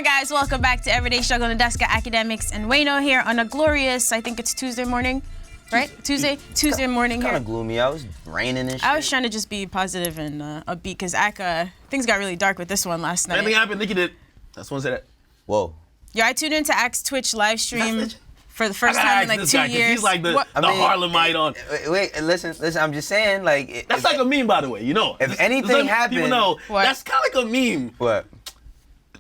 morning, guys. Welcome back to Everyday Struggle and DJ Akademiks and Wayno here on a glorious, I think it's Tuesday morning, right? Tuesday morning here. Kind of gloomy. I was raining and shit. I was trying to just be positive and upbeat because things got really dark with this one last night. Anything happened? Nicki did. That's one said that. Whoa. Yeah, I tuned into Axe Twitch live stream for the first time in like 2 years. He's like the Harlemite on. Wait, listen. I'm just saying, like. That's like a meme, by the way. You know. If anything happened, people know what? That's kind of like a meme. What?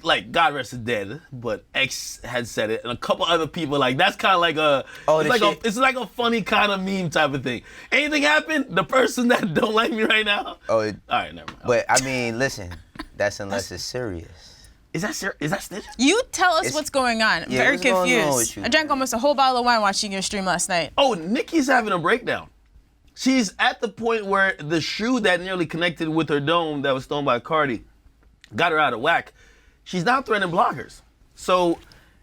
Like God rest his dead, but X had said it, and a couple other people like that's kind of like a. Oh, it's like a funny kind of meme type of thing. Anything happened? The person that don't like me right now. Oh. All right, never mind. But I mean, listen. That's unless it's serious. Is that serious? Is that snitch? You tell us what's going on. I'm very confused. I drank almost a whole bottle of wine watching your stream last night. Oh, Nicki's having a breakdown. She's at the point where the shoe that nearly connected with her dome that was stolen by Cardi got her out of whack. She's now threatening bloggers. So,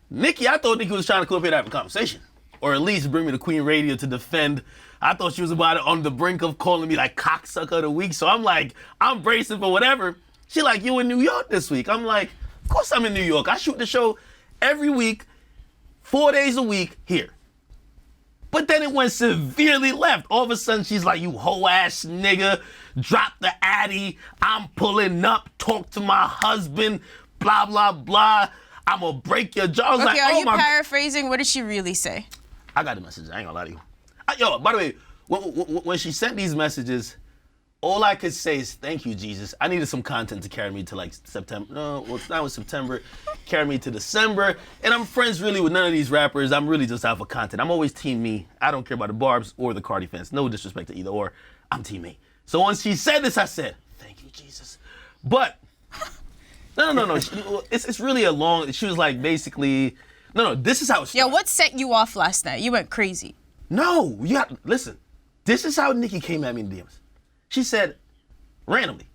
Nicki, I thought Nicki was trying to come up here to have a conversation. Or at least bring me to Queen Radio to defend. I thought she was about it on the brink of calling me like cocksucker of the week. So I'm like, I'm bracing for whatever. She like, you in New York this week? I'm like, of course I'm in New York. I shoot the show every week, 4 days a week here. But then it went severely left. All of a sudden, she's like, you hoe ass nigga, drop the addy, I'm pulling up, talk to my husband, blah, blah, blah. I'm gonna break your jaw. Okay, are you paraphrasing? What did she really say? I got the message, I ain't gonna lie to you. Yo, by the way, when she sent these messages, all I could say is thank you, Jesus. I needed some content to carry me to like September. No, well, that was September. Carry me to December. And I'm friends really with none of these rappers. I'm really just out for content. I'm always team me. I don't care about the Barbs or the Cardi fans. No disrespect to either or. I'm team me. So once she said this, I said, thank you, Jesus. But, no. It's really a long, she was like basically, no, this is how it started. Yeah, what set you off last night? You went crazy. No, listen. This is how Nicki came at me in DMs. She said, randomly,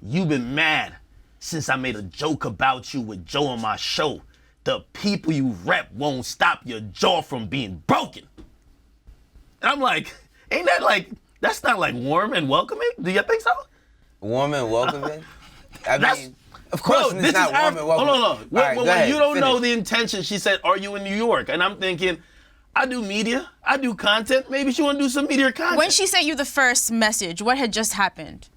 you've been mad since I made a joke about you with Joe on my show. The people you rep won't stop your jaw from being broken. And I'm like, ain't that like, that's not like warm and welcoming? Do you think so? Warm and welcoming? I mean, of course it's not warm and welcoming. Hold on. When you don't know the intention, she said, are you in New York? And I'm thinking, I do media, I do content. Maybe she want to do some media content. When she sent you the first message, what had just happened?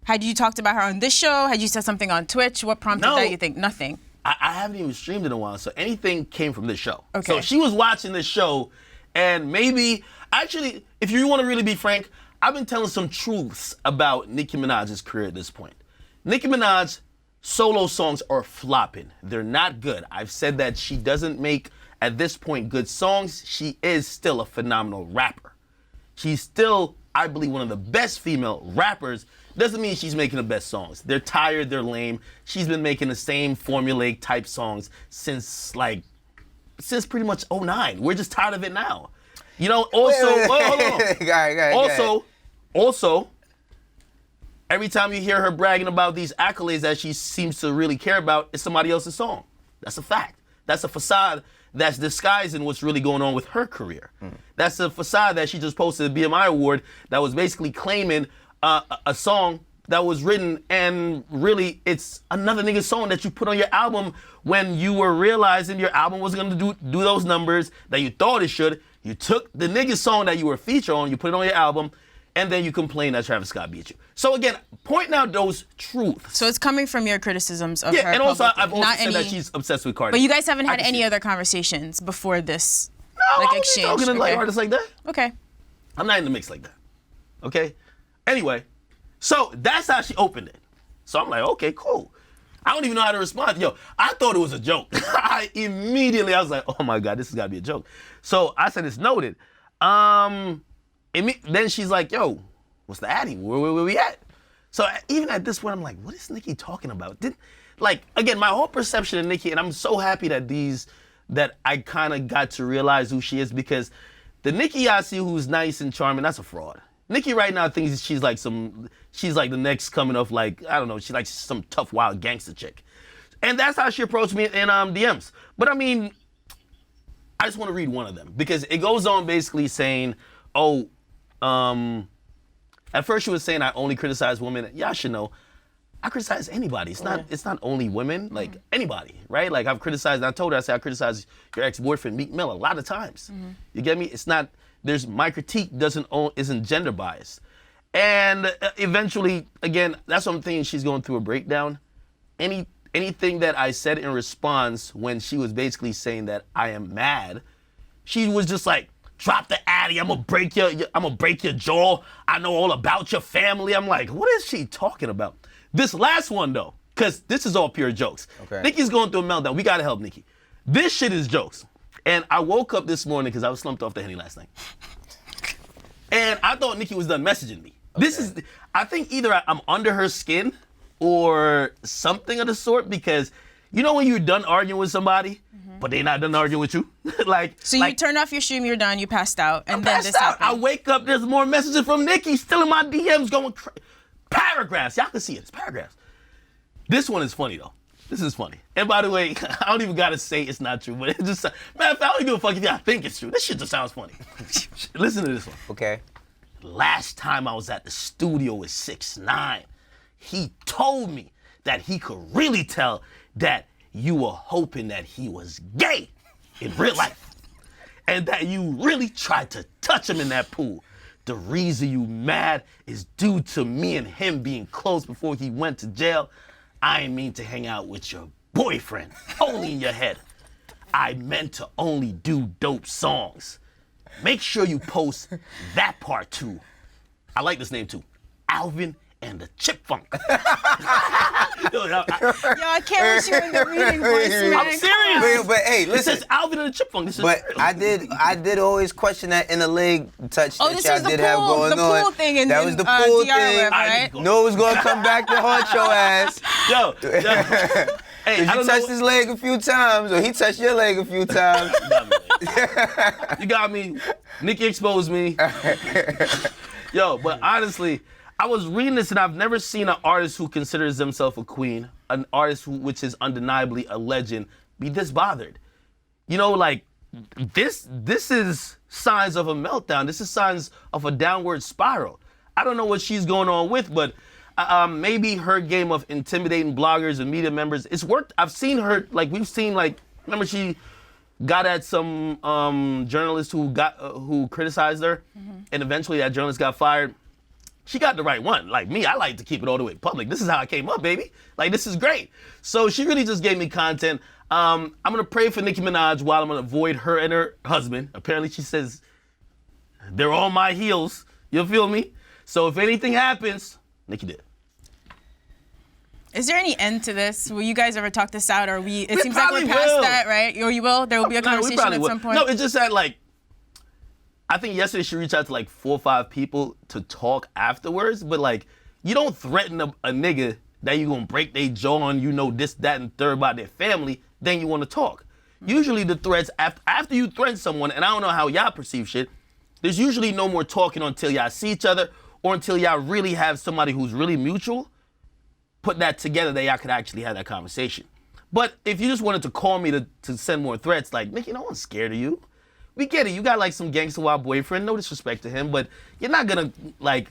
Had you talked about her on this show? Had you said something on Twitch? What prompted that, you think? Nothing. I haven't even streamed in a while, so anything came from this show. Okay. So she was watching this show, and maybe, actually, if you want to really be frank, I've been telling some truths about Nicki Minaj's career at this point. Nicki Minaj solo songs are flopping. They're not good. I've said that she doesn't make, at this point, good songs. She is still a phenomenal rapper. She's still, I believe, one of the best female rappers. Doesn't mean she's making the best songs. They're tired, they're lame. She's been making the same formulaic type songs since pretty much 2009. We're just tired of it now. You know, also, hold on. Also, every time you hear her bragging about these accolades that she seems to really care about, it's somebody else's song. That's a fact. That's a facade that's disguising what's really going on with her career. That's a facade that she just posted a BMI award that was basically claiming a song that was written, and really it's another nigga's song that you put on your album when you were realizing your album was gonna do those numbers that you thought it should. You took the nigga's song that you were featured on, you put it on your album, and then you complain that Travis Scott beat you. So again, pointing out those truths. So it's coming from your criticisms of her. Yeah, and also publicly. I've also said that she's obsessed with Cardi. But you guys haven't had any other conversations before this exchange? No, I'm talking to like artists like that. Okay. I'm not in the mix like that. Okay? Anyway, so that's how she opened it. So I'm like, okay, cool. I don't even know how to respond. Yo, I thought it was a joke. I was like, oh my God, this has got to be a joke. So I said, it's noted. Then she's like, yo, what's the addy? Where we at? So even at this point, I'm like, what is Nicki talking about? Again, my whole perception of Nicki, and I'm so happy that I kind of got to realize who she is, because the Nicki I see who's nice and charming, that's a fraud. Nicki right now thinks she's like the next coming of like, I don't know, she's like some tough, wild gangster chick. And that's how she approached me in DMs. But I mean, I just want to read one of them, because it goes on basically saying, at first she was saying I only criticize women. Y'all should know, I criticize anybody. It's not only women, like anybody, right? Like I've criticized, I told her, I criticized your ex-boyfriend, Meek Mill, a lot of times. You get me? It's not, my critique isn't gender biased. And eventually, again, that's what I'm thinking, she's going through a breakdown. Anything that I said in response when she was basically saying that I am mad, she was just like, drop the addy, I'm gonna break your jaw. I know all about your family. I'm like, what is she talking about? This last one though, because this is all pure jokes. Okay. Nicki's going through a meltdown. We gotta help Nicki. This shit is jokes. And I woke up this morning because I was slumped off the Henny last night. And I thought Nicki was done messaging me. Okay. I think either I'm under her skin or something of the sort, because you know when you're done arguing with somebody, but they're not done arguing with you? So you turned off your stream, you're done, you passed out, and then this happened. I wake up, there's more messages from Nicki still in my DMs going paragraphs. Y'all can see it, it's paragraphs. This one is funny though. This is funny. And by the way, I don't even gotta say it's not true, but it just, man, I don't give a fuck if y'all think it's true. This shit just sounds funny. Listen to this one. Okay. Last time I was at the studio with 6ix9ine, he told me that he could really tell that you were hoping that he was gay in real life and that you really tried to touch him in that pool. The reason you mad is due to me and him being close before he went to jail. I ain't mean to hang out with your boyfriend, only in your head. I meant to only do dope songs. Make sure you post that part too. I like this name too, Alvin and the Chipfunk. Yo, I can't wish you in the reading voice, man. I'm serious. But hey, listen. It says Alvin and the Chipfunk. This is I did always question that in the leg touch that this y'all was the did pool, have going the on. pool thing That was the pool thing. right? No, it was gonna come back to haunt your ass. Yo. Hey, you touched his leg a few times, or he touched your leg a few times. You got me. Nicki exposed me. Yo, but honestly, I was reading this and I've never seen an artist who considers himself a queen, an artist which is undeniably a legend, be this bothered. You know, like, this is signs of a meltdown. This is signs of a downward spiral. I don't know what she's going on with, but maybe her game of intimidating bloggers and media members, it's worked. I've seen her, like, we've seen, like, remember she got at some journalist who criticized her, and eventually that journalist got fired. She got the right one. Like me, I like to keep it all the way public. This is how I came up, baby. Like, this is great. So she really just gave me content. I'm gonna pray for Nicki Minaj while I'm gonna avoid her and her husband. Apparently she says, they're on my heels. You feel me? So if anything happens, Nicki did. Is there any end to this? Will you guys ever talk this out, or it seems like we're past that, right? Or you will? There will be a conversation at some point? No, it's just that, like, I think yesterday she reached out to like 4 or 5 people to talk afterwards, but like, you don't threaten a nigga that you gonna break their jaw on, you know, this, that, and third about their family, then you wanna talk. Usually the threats, after you threaten someone, and I don't know how y'all perceive shit, there's usually no more talking until y'all see each other or until y'all really have somebody who's really mutual, put that together that y'all could actually have that conversation. But if you just wanted to call me to send more threats, like, Nicki, no one's scared of you. We get it. You got like some gangster wild boyfriend. No disrespect to him, but you're not gonna like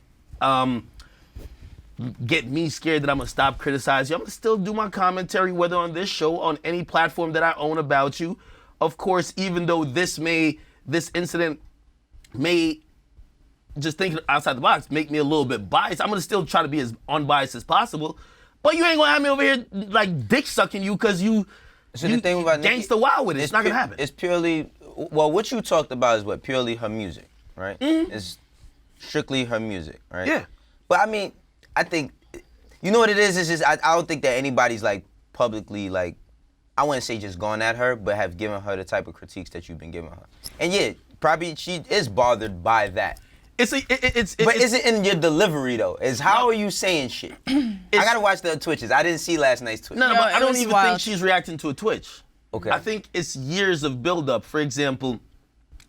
get me scared that I'm gonna stop criticizing you. I'm gonna still do my commentary, whether on this show, on any platform that I own about you. Of course, even though this incident may, just thinking outside the box, make me a little bit biased, I'm gonna still try to be as unbiased as possible. But you ain't gonna have me over here like dick sucking you because you the thing about gangster wild with it. It's not gonna happen. It's purely, well, what you talked about is what, purely her music, right? It's strictly her music, right? Yeah. But I mean, I think, you know what it is? It's just, I don't think that anybody's like publicly like, I wouldn't say just gone at her, but have given her the type of critiques that you've been giving her. And yeah, probably she is bothered by that. But is it in your delivery though? How are you saying shit? I gotta watch the Twitches. I didn't see last night's Twitch. No, but I don't even think she's reacting to a Twitch. Okay. I think it's years of buildup. For example,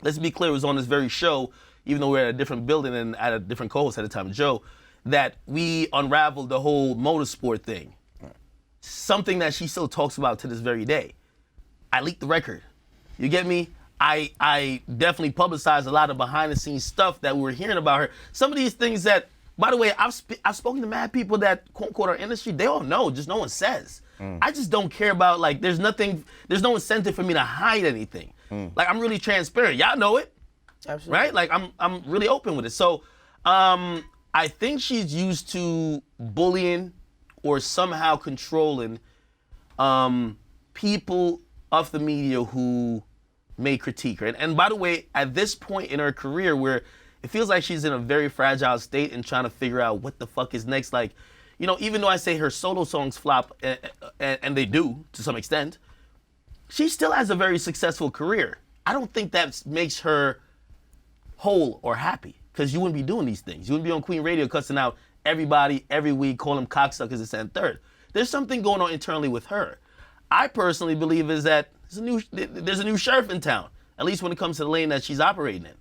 let's be clear, it was on this very show, even though we're at a different building and at a different co-host at the time, Joe, that we unraveled the whole motorsport thing. Something that she still talks about to this very day. I leaked the record. You get me? I definitely publicized a lot of behind the scenes stuff that we were hearing about her. Some of these things that By the way, I've spoken to mad people that quote unquote our industry. They all know, just no one says. I just don't care about like. There's no incentive for me to hide anything. Like I'm really transparent. Y'all know it, Absolutely. right? Like I'm really open with it. So I think she's used to bullying or somehow controlling people of the media who may critique her. And by the way, at this point in her career where it feels like she's in a very fragile state and trying to figure out what the fuck is next. Like, you know, even though I say her solo songs flop, and they do to some extent, she still has a very successful career. I don't think that makes her whole or happy, because you wouldn't be doing these things. You wouldn't be on Queen Radio cussing out everybody every week, calling them cocksuckers, this and third. There's something going on internally with her. I personally believe is that there's a new sheriff in town, at least when it comes to the lane that she's operating in.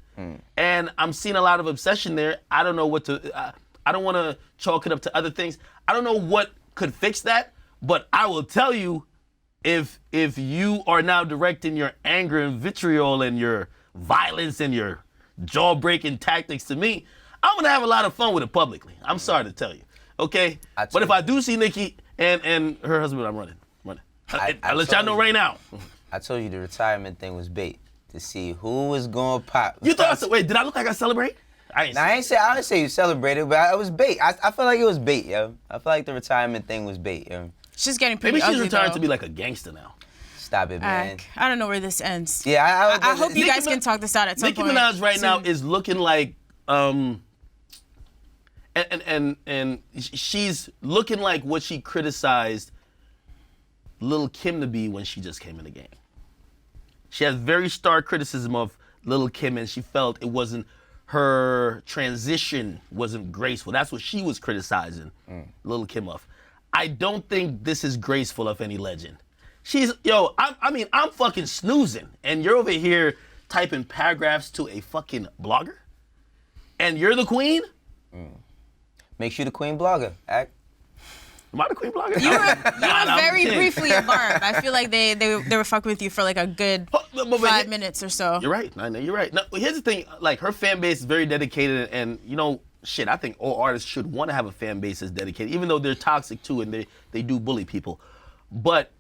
And I'm seeing a lot of obsession there. I don't know what to, I don't want to chalk it up to other things. I don't know what could fix that, but I will tell you, if you are now directing your anger and vitriol and your violence and your jaw-breaking tactics to me, I'm gonna have a lot of fun with it publicly. I'm sorry to tell you, okay? But if I do see Nicki and her husband, I'm running. I'll let y'all know right now. I told you the retirement thing was bait to see who was gonna pop. You thought, wait, did I look like I celebrate? I didn't say you celebrated, but it was bait. I feel like it was bait, yo. I feel like the retirement thing was bait, yo. She's getting pretty Maybe she's ugly, retired though. to be like a gangster now. Stop it, man. I don't know where this ends. Yeah, I hope you guys can talk this out at some Nicki point. Minaj right soon. now is looking like, and she's looking like what she criticized Lil' Kim to be when she just came in the game. She has very stark criticism of Lil' Kim, and she felt it wasn't, her transition wasn't graceful. That's what she was criticizing Lil' Kim of. I don't think this is graceful of any legend. I'm fucking snoozing, and you're over here typing paragraphs to a fucking blogger? And you're the queen? Makes you the queen blogger, Act. Am I the queen blogger? You were very briefly a barb. I feel like they were fucking with you for like a good 5 minutes or so. You're right. I know you're right. Now, here's the thing. Like, her fan base is very dedicated, and you know, shit, I think all artists should want to have a fan base that's dedicated, even though they're toxic too and they do bully people. But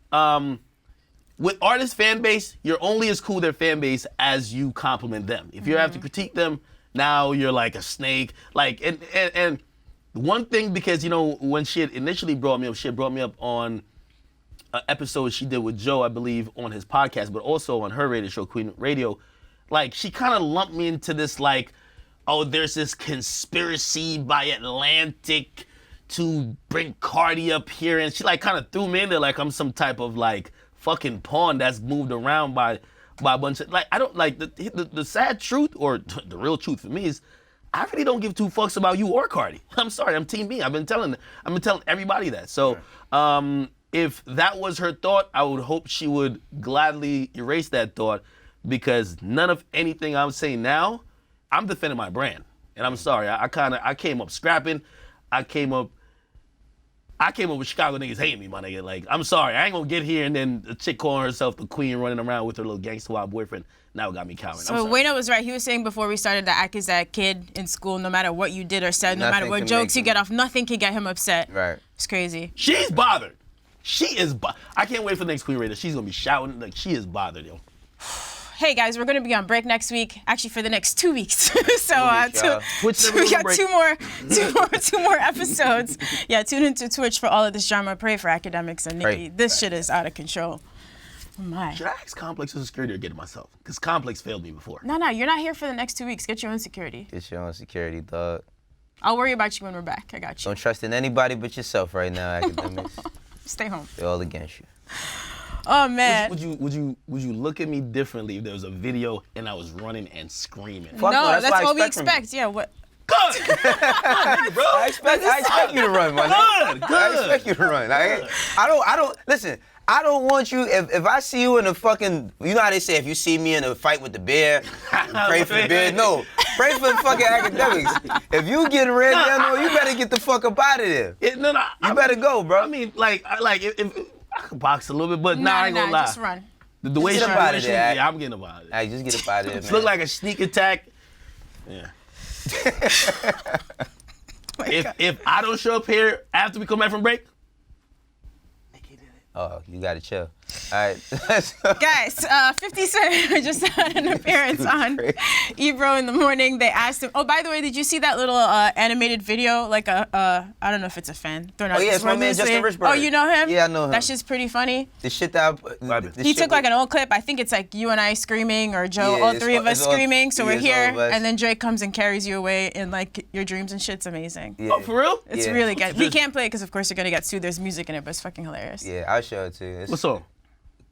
with artist fan base, you're only as cool their fan base as you compliment them. If you have to critique them, now you're like a snake. Like, and one thing, because, you know, when she had initially brought me up, she had brought me up on an episode she did with Joe, I believe, on his podcast, but also on her radio show, Queen Radio. Like, she kind of lumped me into this, like, oh, there's this conspiracy by Atlantic to bring Cardi up here. And she, like, kind of threw me in there like I'm some type of, like, fucking pawn that's moved around by a bunch of, like, I don't, like, the sad truth, or the real truth for me is, I really don't give two fucks about you or Cardi. I'm sorry, I'm Team B. I've been telling everybody that. So if that was her thought, I would hope she would gladly erase that thought, because none of anything I'm saying now, I'm defending my brand. And I'm sorry, I came up scrapping. I came up with Chicago niggas hating me, my nigga. Like, I'm sorry, I ain't gonna get here and then a chick calling herself the queen running around with her little gangster wild boyfriend now got me cowering. So Wayno was right. He was saying before we started that Ak is that kid in school, no matter what you did or said, no matter what jokes you get off, nothing can get him upset. Right. It's crazy. She's bothered. I can't wait for the next Queen Raider. She's gonna be shouting, like, she is bothered, yo. Hey guys, we're gonna be on break next week. Actually, for the next 2 weeks. So we got two more episodes. Yeah, tune into Twitch for all of this drama. Pray for Akademiks and Nicki. This shit is out of control. Oh my. Should I ask Complex for security or get it myself? Because Complex failed me before. No, you're not here for the next 2 weeks. Get your own security. Get your own security, dog. I'll worry about you when we're back. I got you. Don't trust in anybody but yourself right now, Akademiks. Stay home. They're all against you. Oh man. Would you look at me differently if there was a video and I was running and screaming? Fuck no, that's what we expect. expect. Yeah, what? Good. Bro. I expect you to run, my nigga. Good. I expect you to run. I don't listen. I don't want you, if I see you in a fucking, you know how they say, if you see me in a fight with the bear, pray for the bear. No, pray for the fucking Akademiks. If you getting red down, you better get the fuck up out of there. You better go, bro. I mean, if I could box a little bit, but I ain't gonna lie. Just run. The way Get up out of there, yeah, I'm getting up out of there. Hey, just get up out of there, man. It look like a sneak attack. Yeah. If I don't show up here after we come back from break, Nicki did it. Oh, you gotta chill. All right. Guys, 50 Cent just had an appearance on Ebro in the morning. They asked him. Oh, by the way, did you see that little animated video? Like I don't know if it's a fan. Oh yeah, it's my man Justin Richburg. Oh, you know him? Yeah, I know him. That shit's pretty funny. The shit that he took like an old clip. I think it's like you and I screaming, or Joe, Yeah, all three of us screaming. So we're here, all and then Drake comes and carries you away in like your dreams and shit. It's amazing. Yeah. Oh, for real? It's really good. We can't play it because of course you're gonna get sued. There's music in it, but it's fucking hilarious. Yeah, I'll show it to you. What's up?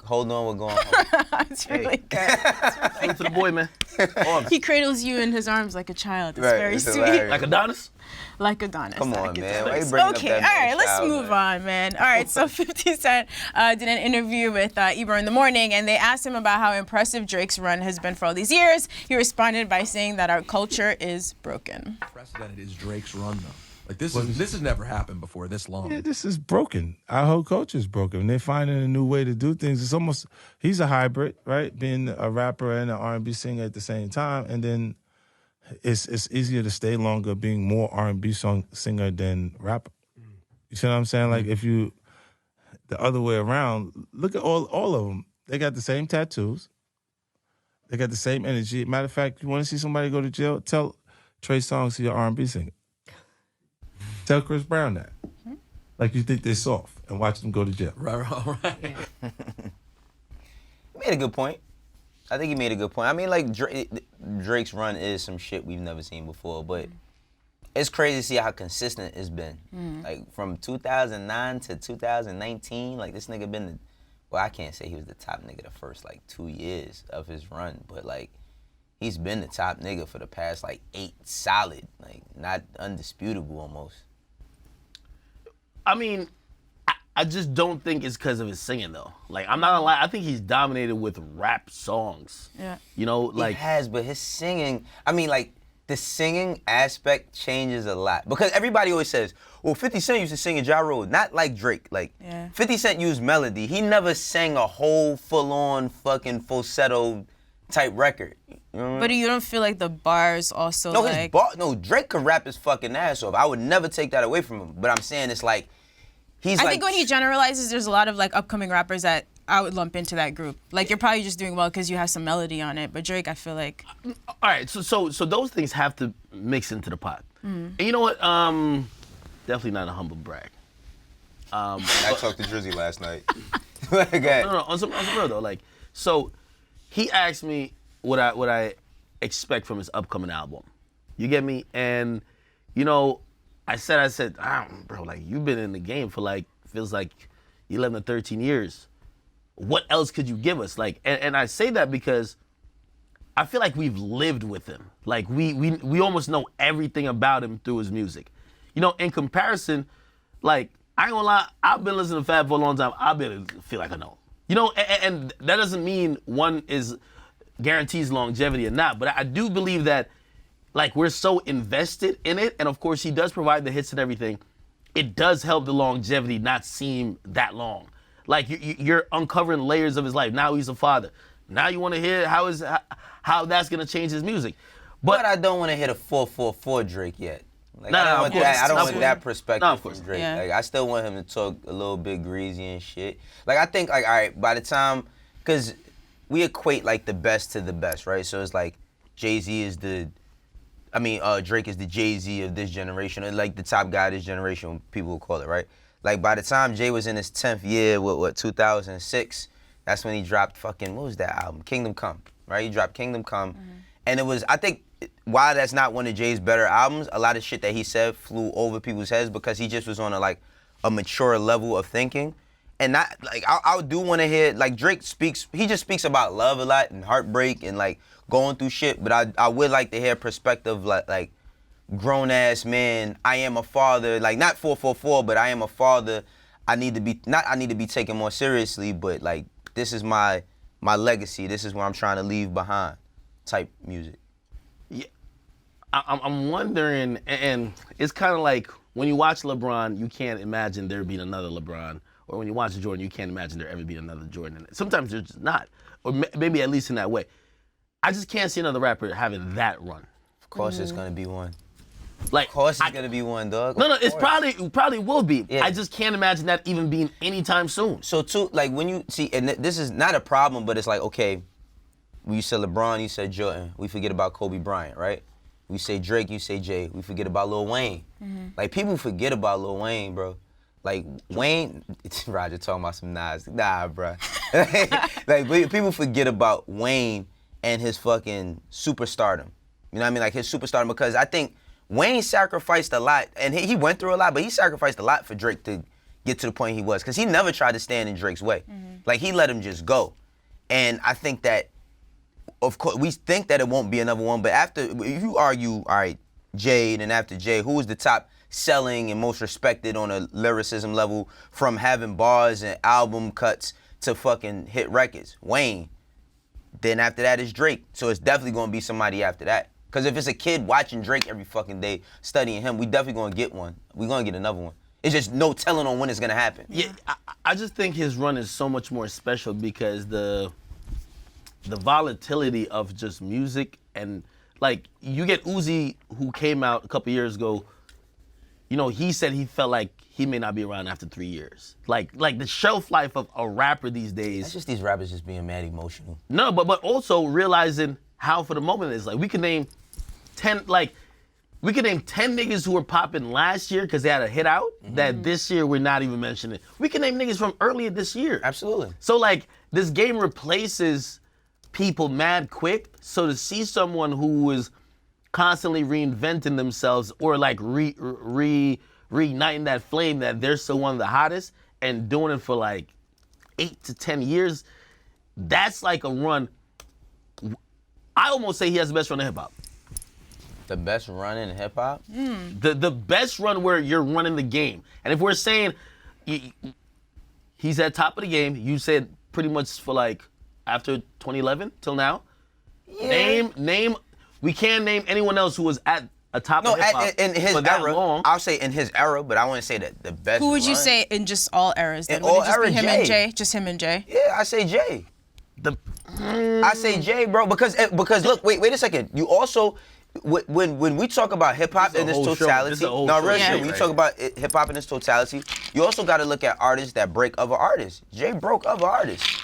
Hold on, we're going home. It's really good. Show it to the boy, man. He cradles you in his arms like a child. It's Right, very it's sweet. hilarious. Like Adonis? Like Adonis. Come on, like man. Why you Adonis. bringing up Okay, that all man right, let's child, move man? on, man. All right, so 50 Cent did an interview with Ebro in the morning, and they asked him about how impressive Drake's run has been for all these years. He responded by saying that our culture is broken. Unprecedented is Drake's run, though. Like this has never happened before this long. Yeah, this is broken. Our whole culture is broken. They're finding a new way to do things. It's almost, he's a hybrid, right? Being a rapper and an R&B singer at the same time. And then it's easier to stay longer being more R&B singer than rapper. You see what I'm saying? Like if you, the other way around, look at all of them. They got the same tattoos. They got the same energy. Matter of fact, you want to see somebody go to jail? Tell Trey Songz he's an R&B singer. Tell Chris Brown that. Like you think they're soft and watch them go to jail. Right. He made a good point. I think he made a good point. I mean, like Drake's run is some shit we've never seen before, but it's crazy to see how consistent it's been. Like from 2009 to 2019, like this nigga been well, I can't say he was the top nigga the first like 2 years of his run, but like he's been the top nigga for the past like 8 solid, like not undisputable almost. I mean, I just don't think it's because of his singing, though. Like, I'm not gonna lie, I think he's dominated with rap songs. Yeah. You know, like... He has, but his singing, I mean, like, the singing aspect changes a lot. Because everybody always says, well, 50 Cent used to sing in Ja Rule, not like Drake. Like, 50 Cent used melody. He never sang a whole full-on fucking falsetto type record. You know? But you don't feel like the bars also No, Drake could rap his fucking ass off. I would never take that away from him. But I'm saying it's like, I think when he generalizes, there's a lot of like upcoming rappers that I would lump into that group. Like you're probably just doing well because you have some melody on it. But Drake, I feel like. All right, so those things have to mix into the pot. And you know what? Definitely not a humble brag. I talked to Drizzy last night. No, on some real though. Like, so he asked me what I expect from his upcoming album. You get me? And you know, I said, bro, like you've been in the game for like feels like 11 or 13 years. What else could you give us? Like, and I say that because I feel like we've lived with him. Like we almost know everything about him through his music. You know, in comparison, like I ain't gonna lie, I've been listening to Fab for a long time. I've been feel like I know. You know, and that doesn't mean one is guarantees longevity or not, but I do believe that like we're so invested in it, and of course he does provide the hits and everything. It does help the longevity not seem that long. Like you're uncovering layers of his life. Now he's a father. Now you want to hear how that's gonna change his music. But I don't want to hit a 444 Drake yet. Like, No, I don't want that. I don't want that No, perspective of course. from Drake. Yeah. Like I still want him to talk a little bit greasy and shit. Like I think like all right, by the time, cause we equate like the best to the best, right? So it's like Jay-Z is Drake is the Jay-Z of this generation, or like the top guy of this generation, people will call it, right? Like by the time Jay was in his 10th year, what 2006, that's when he dropped fucking, what was that album? Kingdom Come, right? He dropped Kingdom Come. And it was, I think, why that's not one of Jay's better albums, a lot of shit that he said flew over people's heads because he just was on a mature level of thinking. And not, like, I do want to hear, like, Drake he just speaks about love a lot and heartbreak and, like, going through shit, but I would like to hear perspective, like grown-ass man, I am a father, like, not 444, but I am a father, I need to be taken more seriously, but, like, this is my legacy, this is what I'm trying to leave behind, type music. Yeah, I'm wondering, and it's kind of like when you watch LeBron, you can't imagine there being another LeBron. Or when you watch Jordan, you can't imagine there ever being another Jordan. Sometimes there's just not. Or maybe at least in that way. I just can't see another rapper having that run. Of course there's gonna be one. Like, Of course it's gonna be one, dog. No, Of it's course. probably will be. Yeah. I just can't imagine that even being anytime soon. So too, like when you see, and this is not a problem, but it's like, okay, when you said LeBron, you said Jordan, we forget about Kobe Bryant, right? We say Drake, you say Jay, we forget about Lil Wayne. Like people forget about Lil Wayne, bro. Like Wayne, it's Roger talking about some Nas, nah, bro. Like people forget about Wayne and his fucking superstardom. You know what I mean? Like his superstardom, because I think Wayne sacrificed a lot, and he went through a lot, but he sacrificed a lot for Drake to get to the point he was, because he never tried to stand in Drake's way. Like, he let him just go. And I think that, of course, we think that it won't be another one, but after, if you argue, all right, Jay, and after Jay, who was the top selling and most respected on a lyricism level from having bars and album cuts to fucking hit records? Wayne. Then after that is Drake. So it's definitely going to be somebody after that. Because if it's a kid watching Drake every fucking day, studying him, we definitely going to get one. We're going to get another one. It's just no telling on when it's going to happen. Yeah, I just think his run is so much more special because the volatility of just music, and like you get Uzi, who came out a couple years ago. You know, he said he felt like he may not be around after 3 years. Like the shelf life of a rapper these days. It's just these rappers just being mad emotional. No, but also realizing how for the moment it is. Like we can name 10 niggas who were popping last year because they had a hit out that this year we're not even mentioning. We can name niggas from earlier this year. Absolutely. So like this game replaces people mad quick. So to see someone who is constantly reinventing themselves or like reigniting that flame that they're still one of the hottest and doing it for like 8 to 10 years, that's like a run. I almost say he has the best run in hip hop. The best run in hip hop? The best run where you're running the game. And if we're saying he's at top of the game, you said pretty much for like after 2011 till now. Yeah. Name. We can't name anyone else who was at a top of hip hop in his for that era. long. I'll say in his era, but I wouldn't say that the best. Who would you run. say in just all eras? Then? In Would all it just be era, him Jay. and Jay? Just him and Jay? Yeah, I say Jay. I say Jay, bro, because look, wait a second. You also, when we talk about hip hop in its totality, when you talk about hip hop in its totality, you also got to look at artists that break other artists. Jay broke other artists.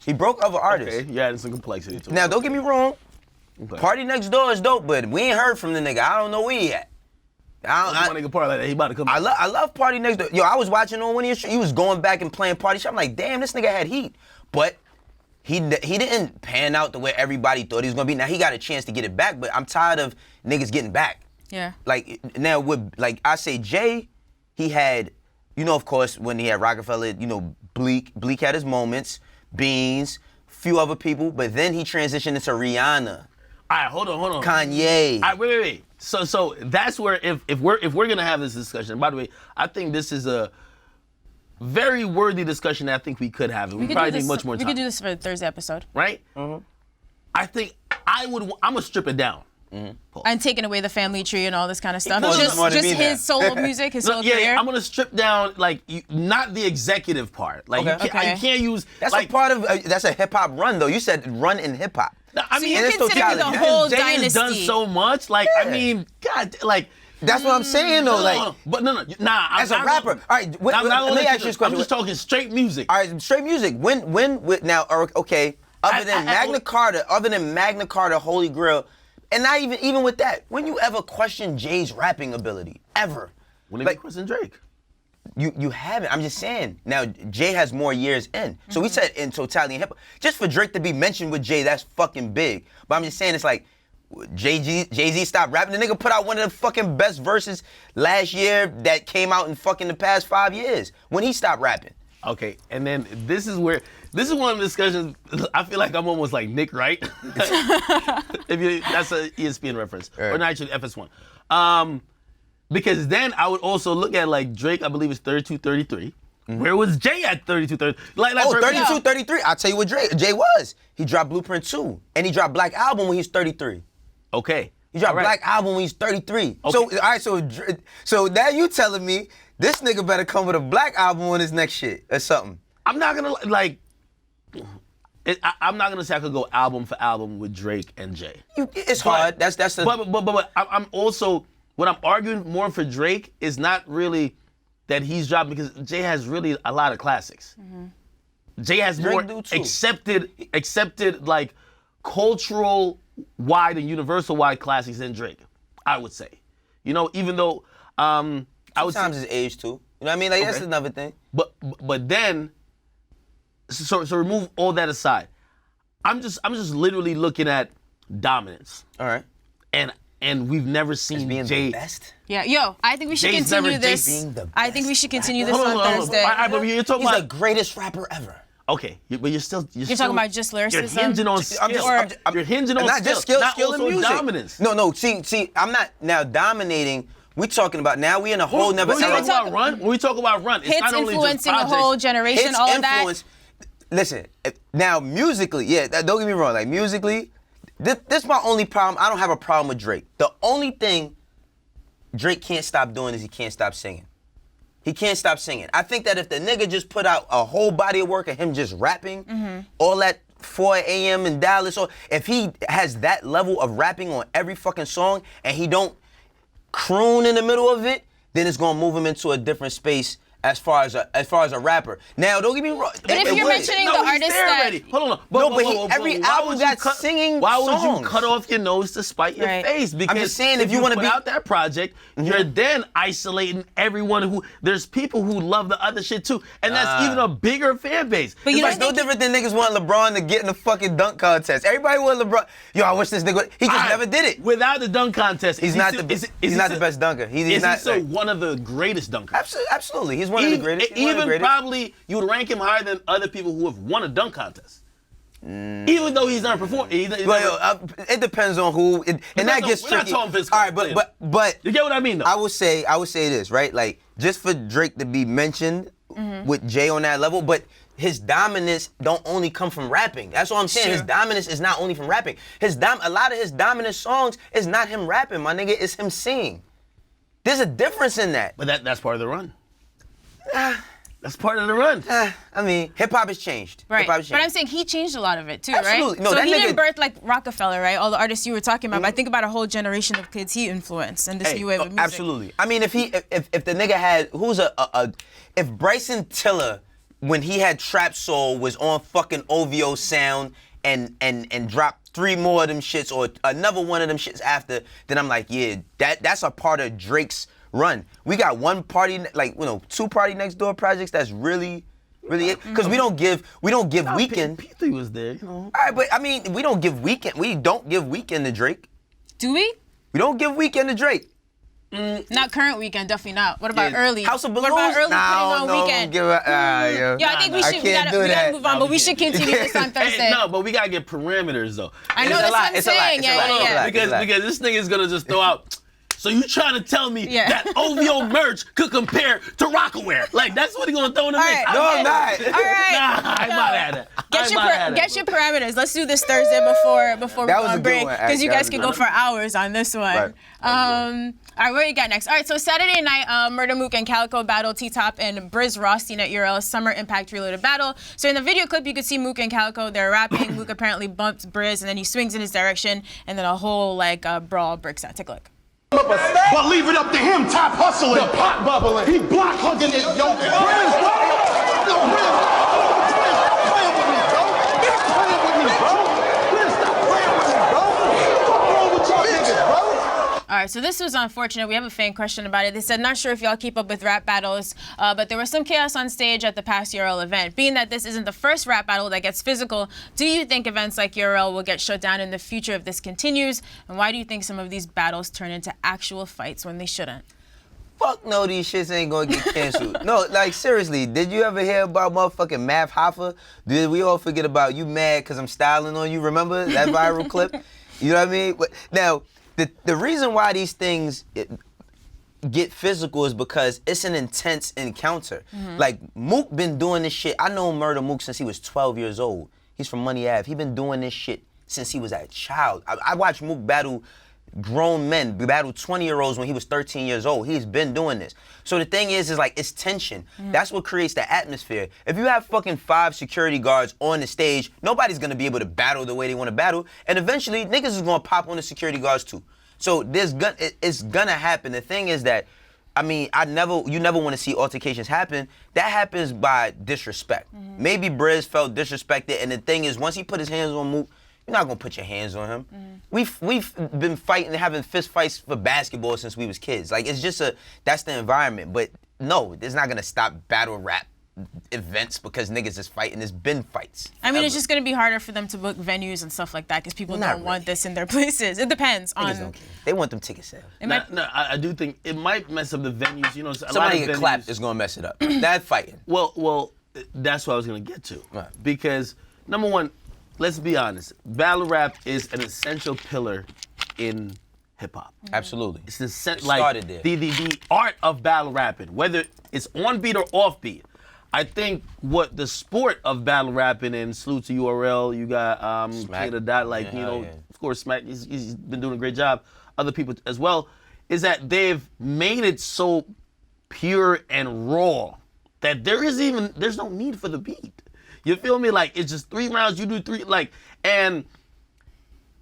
He broke other artists. Okay, yeah, there's some complexity to it. Now, don't get me wrong. Okay. Party Next Door is dope, but we ain't heard from the nigga. I don't know where he at. Nigga part like that. He about to come. I love Party Next Door. Yo, I was watching on one of his. He was going back and playing Party Shop. I'm like, damn, this nigga had heat, but he didn't pan out the way everybody thought he was gonna be. Now he got a chance to get it back, but I'm tired of niggas getting back. Yeah. Like now with I say Jay, he had, you know, of course when he had Rockefeller, you know, Bleak had his moments, Beans, few other people, but then he transitioned into Rihanna. All right, hold on. Kanye. All right, wait. So that's where if we're gonna have this discussion. By the way, I think this is a very worthy discussion that I think we could have. We probably need much more time. We could do this for the Thursday episode. Right? I think I'm gonna strip it down. And taking away the family tree and all this kind of stuff. No, Just his solo music, his solo career. Yeah, I'm gonna strip down not the executive part. Like you can't use. That's like, a part of that's a hip hop run though. You said run in hip hop. I mean, you're considering the whole Jay dynasty. has done so much. Like I mean, God, like. That's what I'm saying though. As a rapper. All right, let me ask you this question. I'm just talking straight music. All right, straight music. Now, okay, other than Magna Carta, Holy Grail, and not even with that, when you ever question Jay's rapping ability? Ever? When did you question Drake? You haven't. I'm just saying. Now, Jay has more years in. So we said in totality in hip hop. Just for Drake to be mentioned with Jay, that's fucking big. But I'm just saying it's like, Jay-Z stopped rapping. The nigga put out one of the fucking best verses last year that came out in fucking the past 5 years when he stopped rapping. Okay, and then this is one of the discussions. I feel like I'm almost like Nick Wright. That's an ESPN reference, or not actually FS1. Because then I would also look at like Drake. I believe is 32, 33. Where was Jay at 32, 33? 32, 33. I'll tell you what Jay was. He dropped Blueprint 2, and he dropped Black Album when he was 33. Okay. He dropped Black Album when he's 33. Okay. So, all right, so now you telling me this nigga better come with a Black Album on his next shit or something. I'm not gonna I'm not gonna say I could go album for album with Drake and Jay. It's hard. That's the. But I'm also what I'm arguing more for Drake is not really that he's dropping, because Jay has really a lot of classics. Jay has Drake more do too. accepted like cultural wide and universal wide classics than Drake, I would say. You know, even though I would say, Sometimes it's age too. You know what I mean? Like, that's another thing. but then, so remove all that aside. I'm just literally looking at dominance, All right. and we've never seen Being Jay. the best. Yeah, yo, I think we should Jay's continue never- Jay this. being the I think we best should continue this Hold on on. Thursday. But you're talking He's about the greatest rapper ever. okay, but you're still You're talking about just lyricism? You're hinging on skill. You're hinging on not just skill, not skill and also music. dominance. No. See, I'm not now dominating. We talking about now. We in a whole never. When we talk about run, it's Hits not only just influencing a projects. whole generation, Hits all of influence. Listen, now musically, don't get me wrong. Like musically, this is my only problem. I don't have a problem with Drake. The only thing Drake can't stop doing is he can't stop singing. He can't stop singing. I think that if the nigga just put out a whole body of work of him just rapping, all that 4 a.m. in Dallas, or if he has that level of rapping on every fucking song and he don't croon in the middle of it, then it's gonna move him into a different space as far as a rapper. Now, don't get me wrong. But if you're mentioning the he's artist there that... already. Hold on. Every why album would got you cut, singing Why would songs. you cut off your nose to spite your Right. face? Because just saying, if you wanna put be- out that project, you're then isolating everyone who. There's people who love the other shit too, and that's even a bigger fan base. But you It's don't like no think different than niggas want LeBron to get in the fucking dunk contest. Everybody want LeBron. Yo, I wish this nigga. He just never did it. Without the dunk contest, He's not the best dunker. He's not still like, one of the greatest dunkers. absolutely. He's one of the greatest. He's one of the Even greatest. probably you would rank him higher than other people who have won a dunk contest. Even though he's not performing. Well, it depends on who, and that gets we're not tricky. talking physical All right, but you get what I mean, though. I would say this, right? Like, just for Drake to be mentioned with Jay on that level, but his dominance don't only come from rapping. That's what I'm saying. Sure. His dominance is not only from rapping. A lot of his dominant songs is not him rapping, my nigga. It's him singing. There's a difference in that. But that's part of the run. That's part of the run. I mean, hip hop has changed. Right, Hip-hop has but I'm changed. saying he changed a lot of it too, Absolutely. right? No, so that he nigga- didn't birth like Rockefeller, right? All the artists you were talking about. But I think about a whole generation of kids he influenced and this new wave of music. Absolutely. I mean, if the nigga had if Bryson Tiller, when he had Trap Soul, was on fucking OVO Sound and dropped 3 more of them shits or another one of them shits after, then I'm like, yeah, that's a part of Drake's run. We got 2 Party Next Door projects that's really it, because we don't give Weeknd. P3 was there, All right, but I mean, we don't give Weeknd to Drake. Do we? We don't give Weeknd to Drake. Not current Weekend, definitely not. What about Yeah. early? House of Balloons? What about early Nah, putting on Weekend? yo. Yeah, I think we can't do we gotta that. move on, but we should continue this on Thursday. Hey, no, but we gotta get parameters though. I know, It's a that's lot, what I'm it's a lot, saying. it's a Yeah, lot, yeah, it's a yeah. lot. Because this nigga is gonna just throw out. So you trying to tell me that OVO merch could compare to Rockaware? Like that's what he gonna throw in the mix? right. No, I'm not. All right. Nah, I'm not at it. Get your parameters. Let's do this Thursday before we That go was a on good break, one, because you that guys was a can good go one. for hours on this one. Right. All right, what do you got next? All right, so Saturday night, Murder Mook and Calico battle T-Top and Briz Rothstein at URL's Summer Impact Reloaded battle. So in the video clip, you could see Mook and Calico, they're rapping. Mook apparently bumps Briz, and then he swings in his direction, and then a whole brawl breaks out. Take a look. But leave it up to him, top hustling, the pot bubbling. He block hugging it, yo. Briz, what? Yo, Briz, stop playing with me, bro. Stop playing with me, bro. Briz, stop playing with me, bro. What's wrong with y'all niggas, bro? All right, so this was unfortunate. We have a fan question about it. They said, not sure if y'all keep up with rap battles, but there was some chaos on stage at the past URL event. Being that this isn't the first rap battle that gets physical, do you think events like URL will get shut down in the future if this continues? And why do you think some of these battles turn into actual fights when they shouldn't? Fuck no, these shits ain't gonna get canceled. No, like seriously, did you ever hear about motherfucking Math Hoffa? Did we all forget about you mad because I'm styling on you? Remember that viral clip? You know what I mean? But now, the reason why these things get physical is because it's an intense encounter. Like, Mook been doing this shit. I know Murder Mook since he was 12 years old. He's from Money Ave. He been doing this shit since he was a child. I watched Mook battle grown men, battle 20-year-olds when he was 13 years old. He's been doing this. So the thing is like, it's tension. That's what creates the atmosphere. If you have fucking 5 security guards on the stage, nobody's gonna be able to battle the way they wanna battle. And eventually, niggas is gonna pop on the security guards too. So it's gonna happen. The thing is that, I mean, you never want to see altercations happen. That happens by disrespect. Maybe Briz felt disrespected, and the thing is, once he put his hands on Mook, you're not gonna put your hands on him. We've been fighting, having fist fights for basketball since we was kids. Like, it's just that's the environment. But no, it's not gonna stop battle rap events because niggas is fighting. There's been fights. I mean, it's just gonna be harder for them to book venues and stuff like that because people don't want this in their places. It depends Niggas on. don't care. They want them ticket sales. No, I do think it might mess up the venues. You know, Somebody get clapped is gonna mess it up. That fighting. Well, that's what I was gonna get to. Right. Because number one, let's be honest, battle rap is an essential pillar in hip hop. Absolutely. It's the started there. The art of battle rapping, whether it's on beat or off beat. I think what the sport of battle rapping, and salute to URL, you got Smack. K the Dot, like, of course, Smack, he's been doing a great job. Other people as well, is that they've made it so pure and raw that there's no need for the beat. You feel me? Like, it's just 3 rounds, you do 3, like, and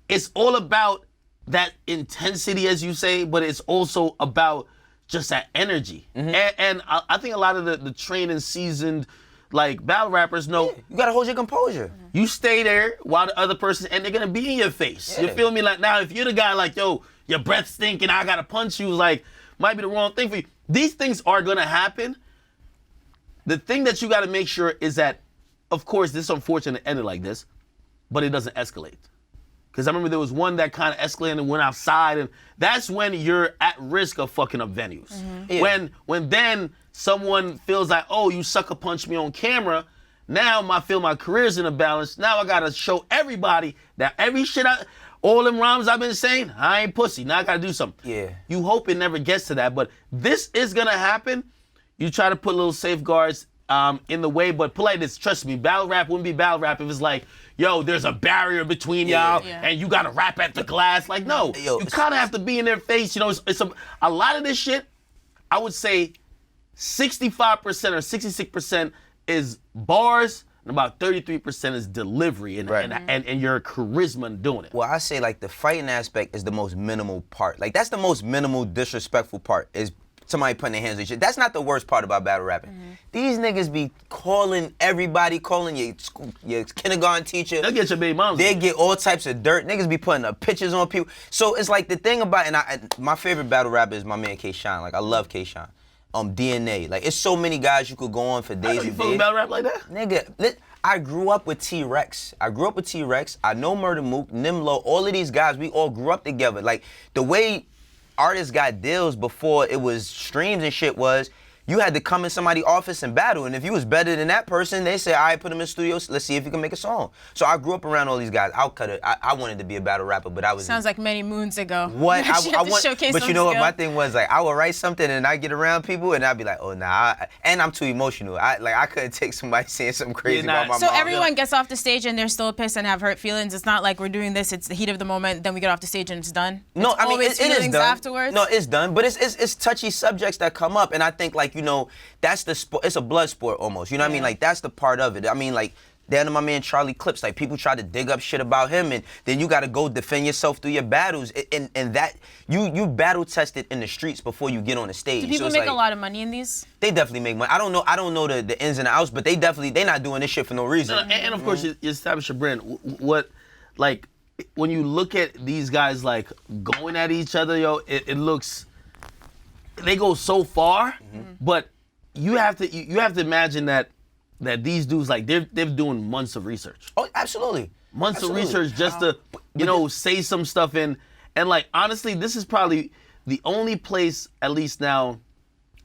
it's all about that intensity, as you say, but it's also about just that energy. And I think a lot of the trained and seasoned, like, battle rappers know, You gotta hold your composure. you stay there while the other person, and they're gonna be in your face. You feel me? Like, now, if you're the guy like, yo, your breath stinking, I gotta punch you, like, might be the wrong thing for you. These things are gonna happen. The thing that you gotta make sure is that, of course, this is unfortunate to end it like this, but it doesn't escalate. Because I remember there was one that kind of escalated and went outside, and that's when you're at risk of fucking up venues. Yeah. When then someone feels like, oh, you sucker punched me on camera, now I feel my career's in a balance. Now I gotta show everybody that every shit all them rhymes I've been saying, I ain't pussy. Now I gotta do something. Yeah. You hope it never gets to that, but this is gonna happen. You try to put little safeguards in the way, but polite this, trust me, battle rap wouldn't be battle rap if it's like, yo, there's a barrier between y'all and you gotta rap at the glass. Like, no, you kind of have to be in their face. You know, it's a lot of this shit, I would say 65% or 66% is bars and about 33% is delivery and your charisma in doing it. Well, I say, like, the fighting aspect is the most minimal part. Like, that's the most minimal disrespectful part, is somebody putting their hands on shit. That's not the worst part about battle rapping. These niggas be calling everybody, calling your kindergarten teacher. They'll get your baby moms. They get all types of dirt. Niggas be putting up pictures on people. So it's like the thing about, and my favorite battle rapper is my man K-Shine. Like, I love K-Shine. DNA. Like, it's so many guys you could go on for days You and fucking days. battle rap like that? Nigga, I grew up with T-Rex. I know Murder Mook, Nimlo, all of these guys, we all grew up together. Like, the way artists got deals before it was streams and shit was, you had to come in somebody's office and battle, and if you was better than that person, they say, all right, put him in the studio, let's see if you can make a song. So I grew up around all these guys. I wanted to be a battle rapper, but I was... Sounds like many moons ago. What? I want, but you know what? My thing was, like, I would write something and I get around people and I'd be like, oh, nah. And I'm too emotional. I couldn't take somebody saying something crazy about my mom. So everyone gets off the stage and they're still pissed and have hurt feelings. It's not like we're doing this, it's the heat of the moment, then we get off the stage and it's done. No, it's I mean, it is done. Afterwards. No, it's done, but it's touchy subjects that come up, and I think, like, you know, that's the sport. It's a blood sport almost. You know what I mean? Like, that's the part of it. I mean, like, down to my man Charlie Clips, like, people try to dig up shit about him, and then you got to go defend yourself through your battles, and that you battle tested in the streets before you get on the stage. Do people make a lot of money in these? They definitely make money. I don't know the ins and outs, but they're not doing this shit for no reason. And of course, you establish a brand. What, like, when you look at these guys, like, going at each other, yo, it looks, they go so far, but you have to imagine that these dudes, like, they're doing months of research. Oh, absolutely. Months of research just to, say some stuff in. And, like, honestly, this is probably the only place, at least now,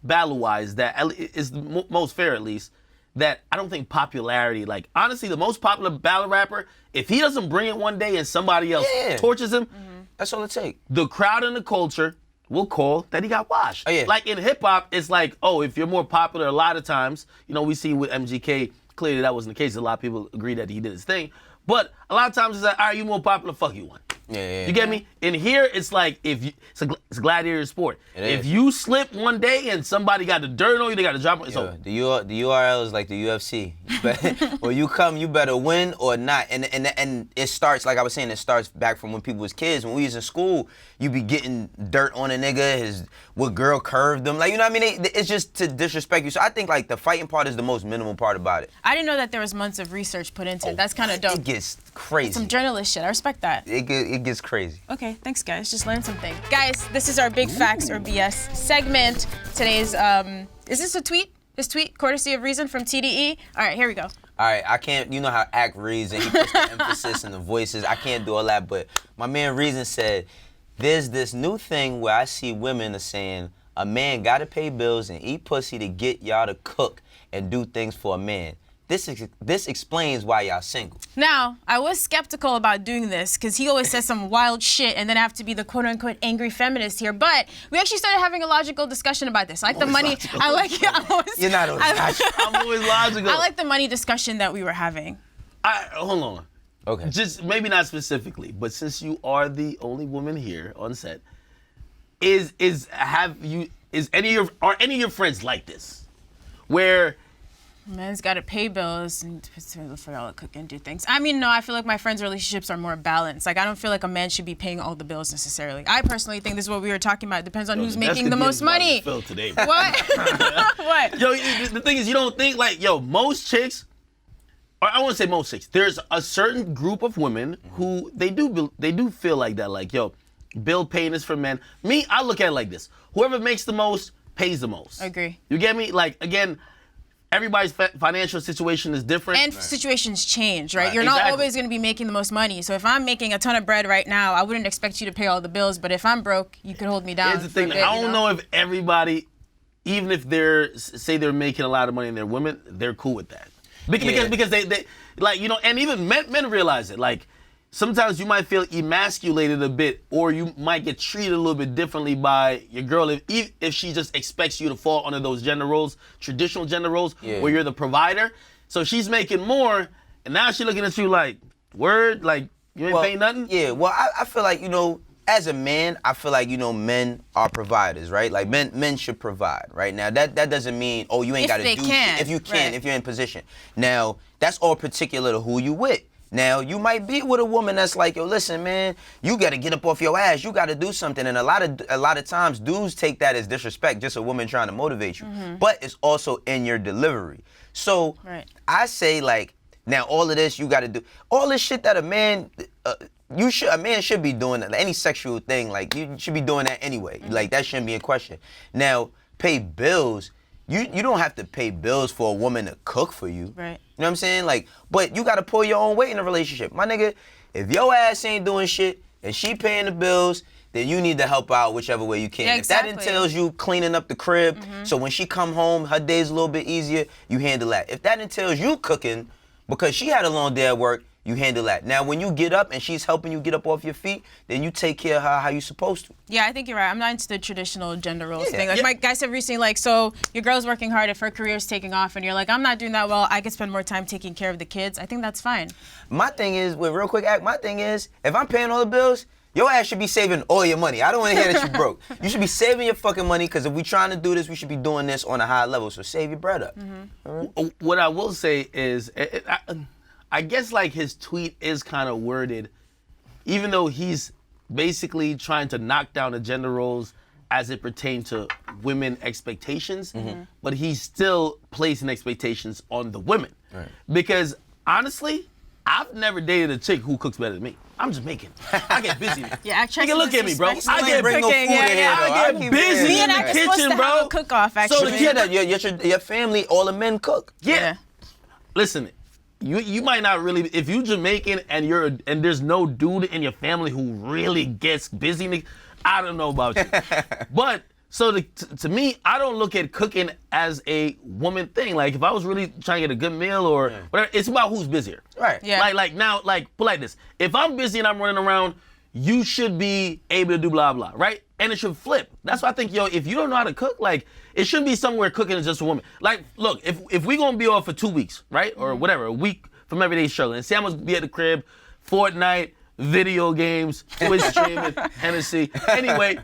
battle-wise, that is the most fair, at least, that I don't think popularity, like, honestly, the most popular battle rapper, if he doesn't bring it one day and somebody else torches him, that's all it takes. The crowd and the culture will call that he got washed. Oh, yeah. Like, in hip-hop, it's like, oh, if you're more popular, a lot of times, we see with MGK, clearly that wasn't the case. A lot of people agree that he did his thing. But a lot of times it's like, all right, you more popular, fuck you one. Yeah. You get me? In here, it's like it's a gladiator sport. If you slip one day and somebody got the dirt on you, they got to drop it. So the URL is like the UFC. When you come, you better win or not. And it starts, like I was saying, it starts back from when people was kids. When we was in school, you be getting dirt on a nigga, what girl curved them. Like, you know what I mean? It's just to disrespect you. So I think like the fighting part is the most minimal part about it. I didn't know that there was months of research put into it. That's kind of dope. It gets crazy. Some journalist shit. I respect that. It gets crazy. Okay, thanks guys. Just learned something. Guys, this is our big facts or BS segment. Today's, is this a tweet? This tweet, courtesy of Reason from TDE. All right, here we go. All right, I can't, you know how Act reads and he puts the emphasis in the voices. I can't do all that, but my man Reason said, there's this new thing where I see women are saying, a man gotta pay bills and eat pussy to get y'all to cook and do things for a man. This explains why y'all single. Now, I was skeptical about doing this because he always says some wild shit and then I have to be the quote-unquote angry feminist here, but we actually started having a logical discussion about this. I like the money. Logical. I like it. You're not always logical. I'm always logical. I like the money discussion that we were having. Hold on. Okay. Just maybe not specifically, but since you are the only woman here on set, are any of your friends like this, where Men's got to pay bills and for all the cook and do things. I mean, no, I feel like my friends' relationships are more balanced. Like, I don't feel like a man should be paying all the bills necessarily. I personally think this is what we were talking about. It depends on who's making the most money. Today, what? What? Yo, the thing is, you don't think like, most chicks, or I won't say most chicks. There's a certain group of women who they do feel like that. Like, bill paying is for men. Me, I look at it like this: whoever makes the most pays the most. I agree. You get me? Like, again, everybody's financial situation is different. And situations change, right? You're not always going to be making the most money. So if I'm making a ton of bread right now, I wouldn't expect you to pay all the bills. But if I'm broke, you could hold me down. Here's the thing. I don't know if everybody, even if they're making a lot of money and they're women, they're cool with that. Because they like, and even men realize it. Like, sometimes you might feel emasculated a bit, or you might get treated a little bit differently by your girl if she just expects you to fall under those gender roles, traditional gender roles, where you're the provider. So she's making more, and now she's looking at you like, word, like, you ain't paying nothing? Yeah, well, I feel like, as a man, I feel like, men are providers, right? Like, men should provide, right? Now, that doesn't mean, you ain't got to do shit. If you can, if you're in position. Now, that's all particular to who you with. Now, you might be with a woman that's like, yo, listen, man, you got to get up off your ass. You got to do something. And a lot of times, dudes take that as disrespect, just a woman trying to motivate you. Mm-hmm. But it's also in your delivery. So I say, like, now all of this, you got to do. All this shit that a man should be doing, any sexual thing, like, you should be doing that anyway. Mm-hmm. Like, that shouldn't be in question. Now, pay bills. You don't have to pay bills for a woman to cook for you. Right. You know what I'm saying? Like, but you gotta pull your own weight in a relationship. My nigga, if your ass ain't doing shit and she paying the bills, then you need to help out whichever way you can. Yeah, exactly. If that entails you cleaning up the crib, so when she come home, her day's a little bit easier, you handle that. If that entails you cooking because she had a long day at work, you handle that. Now, when you get up and she's helping you get up off your feet, then you take care of her how you supposed to. Yeah, I think you're right. I'm not into the traditional gender roles thing. Like, my guy said recently, like, so your girl's working hard, if her career's taking off, and you're like, I'm not doing that well, I could spend more time taking care of the kids. I think that's fine. My thing is, real quick, my thing is, if I'm paying all the bills, your ass should be saving all your money. I don't want to hear that you broke. You should be saving your fucking money, because if we trying to do this, we should be doing this on a high level. So save your bread up. Mm-hmm. What I will say is, I guess, like, his tweet is kind of worded, even though he's basically trying to knock down the gender roles as it pertains to women expectations, but he's still placing expectations on the women. Right. Because, honestly, I've never dated a chick who cooks better than me. I'm just making. I get busy. Yeah, you can look at me, bro. I get bring no food in here, I get busy in the kitchen, bro. Have a cook-off, actually. So your family, all the men cook. Yeah. Listen. You might not really, if you Jamaican and there's no dude in your family who really gets busy, I don't know about you. But so to me, I don't look at cooking as a woman thing. Like, if I was really trying to get a good meal or whatever, it's about who's busier. Right. Yeah. Put like this. If I'm busy and I'm running around, you should be able to do blah blah, right? And it should flip. That's why I think, if you don't know how to cook, like, it shouldn't be somewhere cooking is just a woman. Like, look, if we gonna be off for 2 weeks, right, or whatever, a week from everyday struggle, and say I'm gonna be at the crib, fortnight, video games, Twitch streaming, Hennessy. Anyway,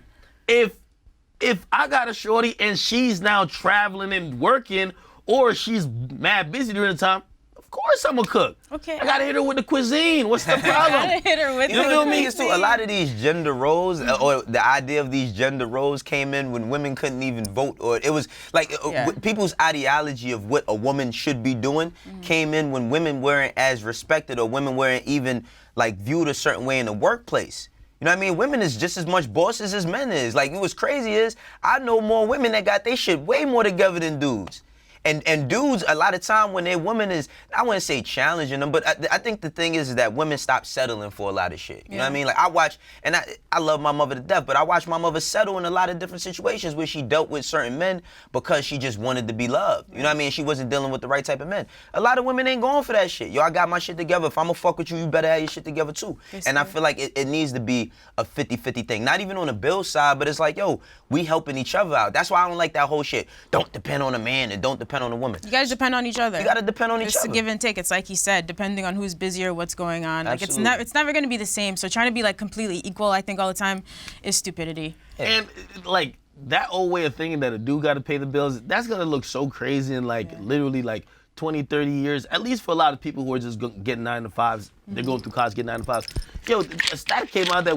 if I got a shorty and she's now traveling and working, or she's mad busy during the time, of course I'm gonna cook. Okay. I gotta hit her with the cuisine. What's the problem? I gotta hit her with You the know what I mean? cuisine. Too, a lot of these gender roles, or the idea of these gender roles came in when women couldn't even vote, or it was like people's ideology of what a woman should be doing came in when women weren't as respected, or women weren't even like viewed a certain way in the workplace. You know what I mean? Women is just as much bosses as men is. Like, what's crazy is I know more women that got their shit way more together than dudes. And dudes, a lot of time when their woman is, I wouldn't say challenging them, but I think the thing is that women stop settling for a lot of shit. You know what I mean? Like, I watch, and I love my mother to death, but I watch my mother settle in a lot of different situations where she dealt with certain men because she just wanted to be loved. You know what I mean? She wasn't dealing with the right type of men. A lot of women ain't going for that shit. Yo, I got my shit together. If I'm gonna fuck with you, you better have your shit together too. And I feel like it needs to be a 50-50 thing. Not even on the bill side, but it's like, yo, we helping each other out. That's why I don't like that whole shit. Don't depend on a man and don't depend on a woman. You guys depend on each other. You gotta depend on each other. It's a give and take. It's like he said, depending on who's busy or what's going on. Like Absolutely. it's never gonna be the same. So trying to be like completely equal, I think all the time, is stupidity. And like that old way of thinking that a dude got to pay the bills, that's gonna look so crazy in like literally like 20, 30 years. At least for a lot of people who are just getting 9 to 5s, they're going through college, getting 9 to 5s. Yo, a stat came out that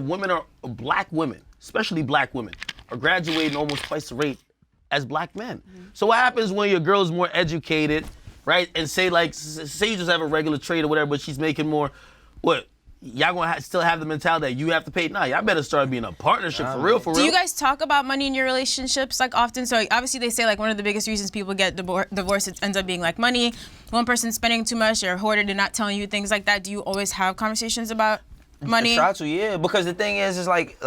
black women, especially black women, are graduating almost twice the rate as black men. So what happens when your girl's more educated, right? And say you just have a regular trade or whatever, but she's making more, what? Y'all gonna still have the mentality that you have to pay? Nah, y'all better start being a partnership for real. Do you guys talk about money in your relationships like often? So obviously they say like one of the biggest reasons people get divorced, it ends up being like money. One person spending too much, or a hoarder, they're not telling you things like that. Do you always have conversations about money? I try to, yeah, because the thing is like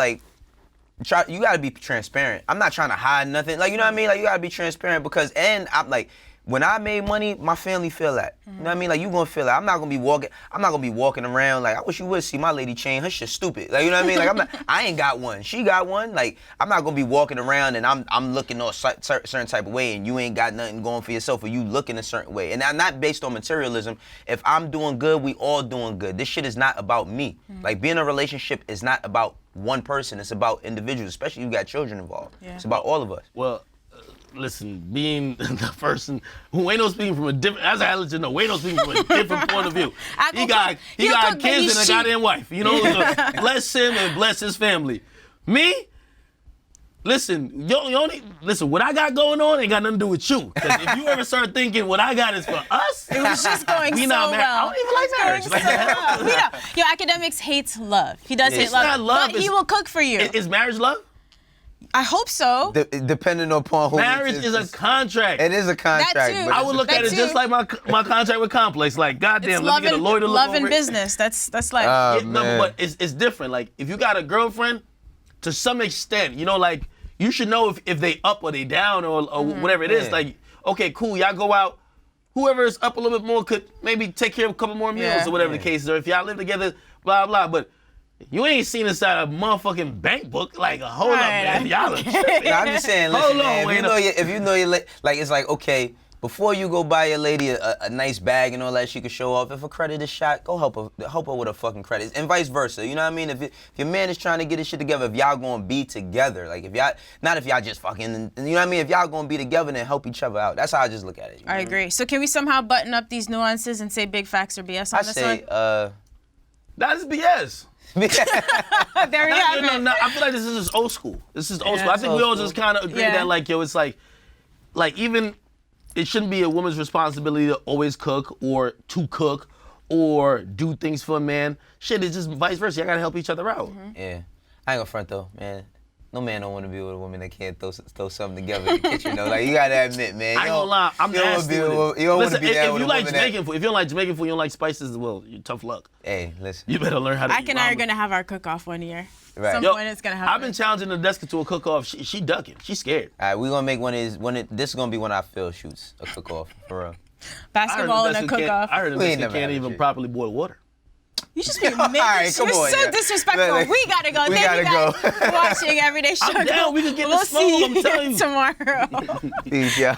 you gotta be transparent. I'm not trying to hide nothing. Like, you know what I mean? Like, you gotta be transparent because, and I'm like, when I made money, my family feel that. You know what I mean? Like, you gonna feel that. I'm not gonna be walking around like, I wish you would see my lady chain. Her shit's stupid. Like, you know what I mean? Like, I ain't got one. She got one. Like, I'm not gonna be walking around and I'm looking a certain type of way and you ain't got nothing going for yourself, or you looking a certain way. And I'm not based on materialism. If I'm doing good, we all doing good. This shit is not about me. Like, being in a relationship is not about one person. It's about individuals, especially if you got children involved. Yeah. It's about all of us. Well, listen, being the person who ain't no speaking from a different, as I let you know, ain't no speaking from a different point of view. He got kids and a goddamn wife, you know. So bless him and bless his family. Me, listen, listen. What I got going on ain't got nothing to do with you. Because if you ever start thinking what I got is for us, it was just going we so not married. well. I don't even like marriage. So well. We know. Yo, Akademiks hates love. He does hate It's love, not love. but he will cook for you. Is marriage love? I hope so. Depending upon who. Marriage is a contract. It is a contract. That too. But I would look at it just like my contract with Complex. Like, goddamn, let me get a lawyer to look over it. Love and business. That's like. No, but it's different. Like, if you got a girlfriend, to some extent, you know, like, you should know if they up or they down or whatever it is. Like, okay, cool, y'all go out. Whoever is up a little bit more could maybe take care of a couple more meals or whatever the case is. Or if y'all live together, blah, blah. But you ain't seen inside a motherfucking bank book. Like, hold up, man. Y'all are tripping. I'm just saying, listen, man, if you know your like, it's like, okay, before you go buy your lady a nice bag and all that she can show off, if her credit is shot, go help her with her fucking credit, and vice versa. You know what I mean? If your man is trying to get his shit together, if y'all gonna be together, like if y'all just fucking, you know what I mean? If y'all gonna be together, then help each other out. That's how I just look at it. I agree. So can we somehow button up these nuances and say big facts or BS on this one? That's BS. There you have it. No, I feel like this is just old school. This is old school. I think we all just kind of agree that, like, yo, it's like even it shouldn't be a woman's responsibility to always cook or to cook or do things for a man. Shit, it's just vice versa. Y'all gotta help each other out. Yeah, I ain't gonna front though, man. No man don't want to be with a woman that can't throw something together in the kitchen, though. Like, you gotta admit, man. I ain't gonna lie, I'm nasty with it. You don't want to be there if with you a like woman Jamaican food, if you don't like Jamaican food, you don't like spices, well, you're tough luck. Hey, listen. You better learn how to eat Ike and I are gonna have our cook-off one year. Right. Some point it's gonna happen. I've been challenging the desk to a cook-off. She ducking. She's scared. All right, we're gonna make this is gonna be one of our field shoots, a cook-off, for real. Basketball and a cook-off. I heard the can't even properly boil water. You just be making right, come you're on, so yeah. disrespectful. We gotta go. Thank you guys for watching Everyday Struggle. I'm down. We can get we'll the smoke. see I'm telling you. tomorrow. Peace, yeah.